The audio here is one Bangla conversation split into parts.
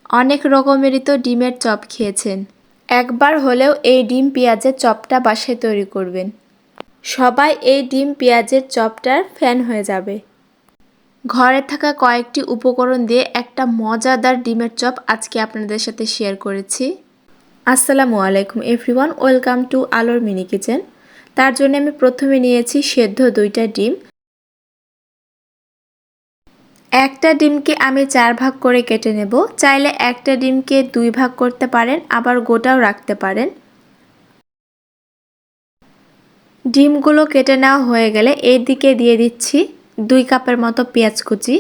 অনেক রকমেরই তো ডিমের চপ খেয়েছেন। একবার হলেও এই ডিম পেঁয়াজের চপটা বাসায় তৈরি করবেন। সবাই এই ডিম পেঁয়াজের চপটার ফ্যান হয়ে যাবে। ঘরে থাকা কয়েকটি উপকরণ দিয়ে একটা মজাদার ডিমের চপ আজকে আপনাদের সাথে শেয়ার করেছি। আসসালামু আলাইকুম এভরিওয়ান, ওয়েলকাম টু আলোর মিনি কিচেন। তার জন্য আমি প্রথমে নিয়েছি সেদ্ধ 2টা ডিম। একটা ডিমকে আমি 4 ভাগ করে কেটে নেব। চাইলে একটা ডিমকে 2 ভাগ করতে পারেন, আবার গোটাও রাখতে পারেন। ডিমগুলো কেটে নেওয়া হয়ে গেলে এই দিকে দিয়ে দিচ্ছি 2 কাপের মতো পেঁয়াজ কুচি।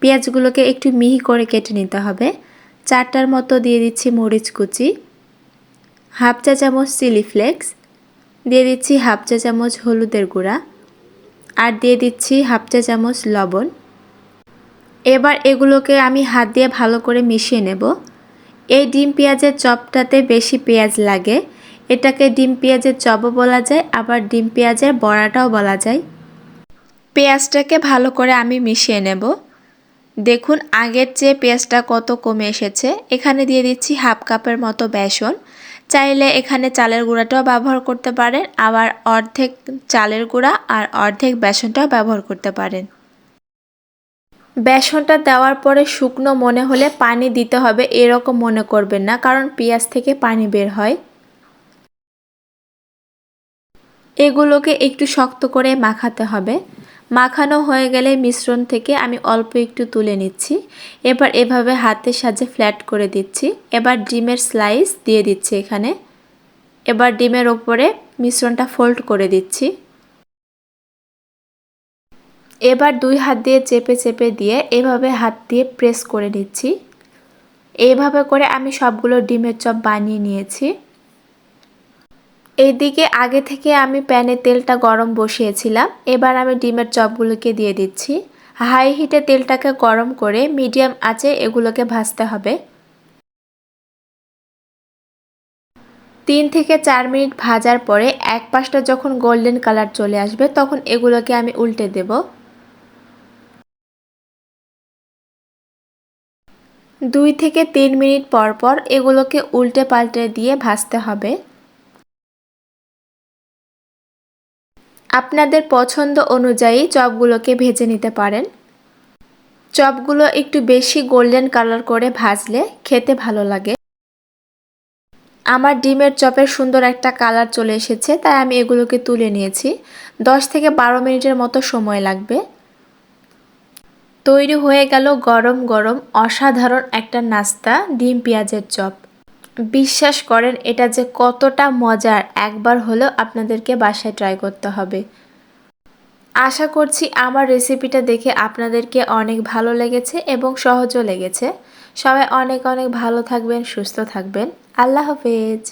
পেঁয়াজগুলোকে একটু মিহি করে কেটে নিতে হবে। 4টার মতো দিয়ে দিচ্ছি মরিচ কুচি, হাফ চা চামচ চিলি ফ্লেক্স, দিয়ে দিচ্ছি হাফ চা চামচ হলুদের গুঁড়া, আর দিয়ে দিচ্ছি হাফ চা চামচ লবণ। এবার এগুলোকে আমি হাত দিয়ে ভালো করে মিশিয়ে নেব। এই ডিম পেঁয়াজের চপটাতে বেশি পেঁয়াজ লাগে। এটাকে ডিম পেঁয়াজের চপও বলা যায়, আবার ডিম পেঁয়াজের বড়াটাও বলা যায়। পেঁয়াজটাকে ভালো করে আমি মিশিয়ে নেব। দেখুন আগের চেয়ে পেঁয়াজটা কত কমে এসেছে। এখানে দিয়ে দিচ্ছি হাফ কাপের মতো বেসন। চাইলে এখানে চালের গুঁড়াটাও ব্যবহার করতে পারেন, আবার অর্ধেক চালের গুঁড়া আর অর্ধেক বেসনটাও ব্যবহার করতে পারেন। বেসনটা দেওয়ার পরে শুকনো মনে হলে পানি দিতে হবে এরকম মনে করবেন না, কারণ পেঁয়াজ থেকে পানি বের হয়। এগুলোকে একটু শক্ত করে মাখাতে হবে। মাখানো হয়ে গেলে মিশ্রণ থেকে আমি অল্প একটু তুলে নিচ্ছি। এবার এভাবে হাতের সাহায্যে ফ্ল্যাট করে দিচ্ছি। এবার ডিমের স্লাইস দিয়ে দিচ্ছি এখানে। এবার ডিমের ওপরে মিশ্রণটা ফোল্ড করে দিচ্ছি। এবার 2 হাত দিয়ে চেপে চেপে দিয়ে এভাবে হাত দিয়ে প্রেস করে নিচ্ছি। এইভাবে করে আমি সবগুলো ডিমের চপ বানিয়ে নিয়েছি। এইদিকে আগে থেকে আমি প্যানে তেলটা গরম বসিয়েছিলাম। এবার আমি ডিমের চপগুলোকে দিয়ে দিচ্ছি। হাই হিটে তেলটাকে গরম করে মিডিয়াম আঁচে এগুলোকে ভাজতে হবে। 3 থেকে 4 মিনিট ভাজার পরে এক পাশটা যখন গোল্ডেন কালার চলে আসবে তখন এগুলোকে আমি উল্টে দেব। 2 থেকে 3 মিনিট পর পর এগুলোকে উল্টে পাল্টে দিয়ে ভাজতে হবে। আপনাদের পছন্দ অনুযায়ী চপগুলোকে ভেজে নিতে পারেন। চপগুলো একটু বেশি গোল্ডেন কালার করে ভাজলে খেতে ভালো লাগে। আমার ডিমের চপের সুন্দর একটা কালার চলে এসেছে, তাই আমি এগুলোকে তুলে নিয়েছি। 10 থেকে 12 মিনিটের মতো সময় লাগবে। তৈরি হয়ে গেল গরম গরম অসাধারণ একটা নাস্তা, ডিম পেঁয়াজের চপ। বিশ্বাস করেন এটা যে কতটা মজার, একবার হলেও আপনাদেরকে বাসায় ট্রাই করতে হবে। আশা করছি আমার রেসিপিটা দেখে আপনাদেরকে অনেক ভালো লেগেছে এবং সহজও লেগেছে। সবাই অনেক অনেক ভালো থাকবেন, সুস্থ থাকবেন। আল্লাহ হাফেজ।